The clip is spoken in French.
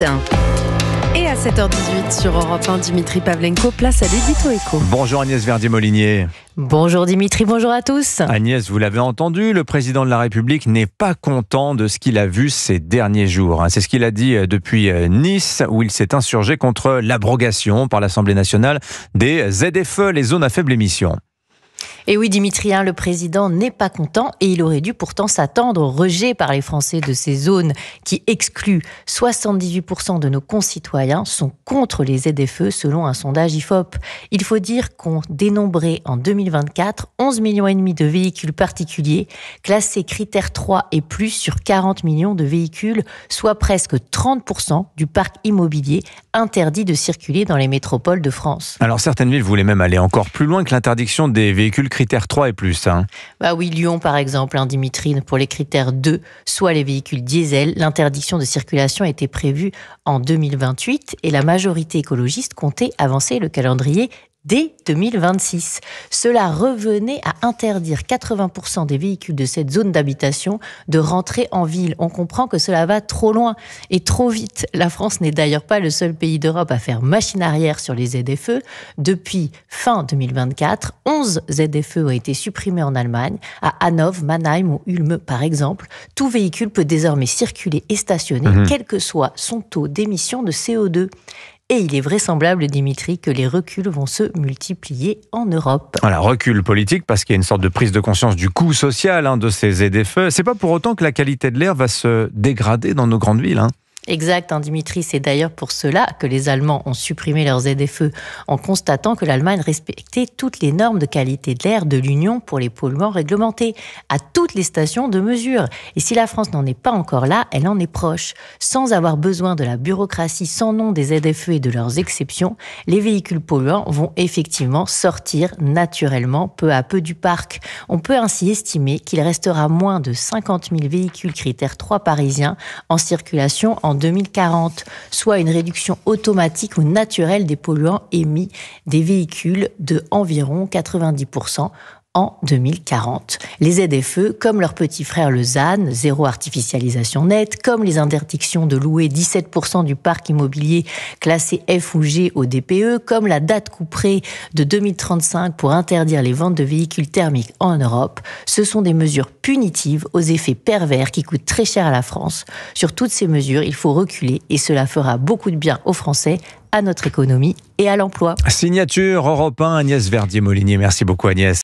Et à 7h18 sur Europe 1, Dimitri Pavlenko, place à l'édito éco. Bonjour Agnès Verdier-Molinier. Bonjour Dimitri, bonjour à tous. Agnès, vous l'avez entendu, le président de la République n'est pas content de ce qu'il a vu ces derniers jours. C'est ce qu'il a dit depuis Nice, où il s'est insurgé contre l'abrogation par l'Assemblée nationale des ZFE, les zones à faible émission. Et oui Dimitri, le président n'est pas content et il aurait dû pourtant s'attendre au rejet par les Français de ces zones qui excluent 78% de nos concitoyens sont contre les ZFE selon un sondage IFOP. Il faut dire qu'on dénombrait en 2024 11,5 millions de véhicules particuliers classés critères 3 et plus sur 40 millions de véhicules, soit presque 30% du parc immobilier interdit de circuler dans les métropoles de France. Alors certaines villes voulaient même aller encore plus loin que l'interdiction des véhicules critères 3 et plus. Bah oui, Lyon par exemple, Dimitri, pour les critères 2, soit les véhicules diesel, l'interdiction de circulation était prévue en 2028 et la majorité écologiste comptait avancer le calendrier dès 2026. Cela revenait à interdire 80% des véhicules de cette zone d'habitation de rentrer en ville. On comprend que cela va trop loin et trop vite. La France n'est d'ailleurs pas le seul pays d'Europe à faire machine arrière sur les ZFE. Depuis fin 2024, 11 ZFE ont été supprimés en Allemagne, à Hanovre, Mannheim ou Ulm par exemple. Tout véhicule peut désormais circuler et stationner, quel que soit son taux d'émission de CO2. Et il est vraisemblable, Dimitri, que les reculs vont se multiplier en Europe. Voilà, recul politique parce qu'il y a une sorte de prise de conscience du coût social de ces ZFE. C'est pas pour autant que la qualité de l'air va se dégrader dans nos grandes villes. Exact, Dimitri, c'est d'ailleurs pour cela que les Allemands ont supprimé leurs ZFE en constatant que l'Allemagne respectait toutes les normes de qualité de l'air de l'Union pour les polluants réglementés, à toutes les stations de mesure. Et si la France n'en est pas encore là, elle en est proche. Sans avoir besoin de la bureaucratie sans nom des ZFE et de leurs exceptions, les véhicules polluants vont effectivement sortir naturellement peu à peu du parc. On peut ainsi estimer qu'il restera moins de 50 000 véhicules critères 3 parisiens en circulation en 2040, soit une réduction automatique ou naturelle des polluants émis des véhicules de environ 90% en 2040. Les ZFE, comme leur petit frère le ZAN, zéro artificialisation nette, comme les interdictions de louer 17% du parc immobilier classé F ou G au DPE, comme la date couperet de 2035 pour interdire les ventes de véhicules thermiques en Europe, ce sont des mesures punitives aux effets pervers qui coûtent très cher à la France. Sur toutes ces mesures, il faut reculer et cela fera beaucoup de bien aux Français, à notre économie et à l'emploi. Signature Europe 1, Agnès Verdier-Molinier. Merci beaucoup Agnès.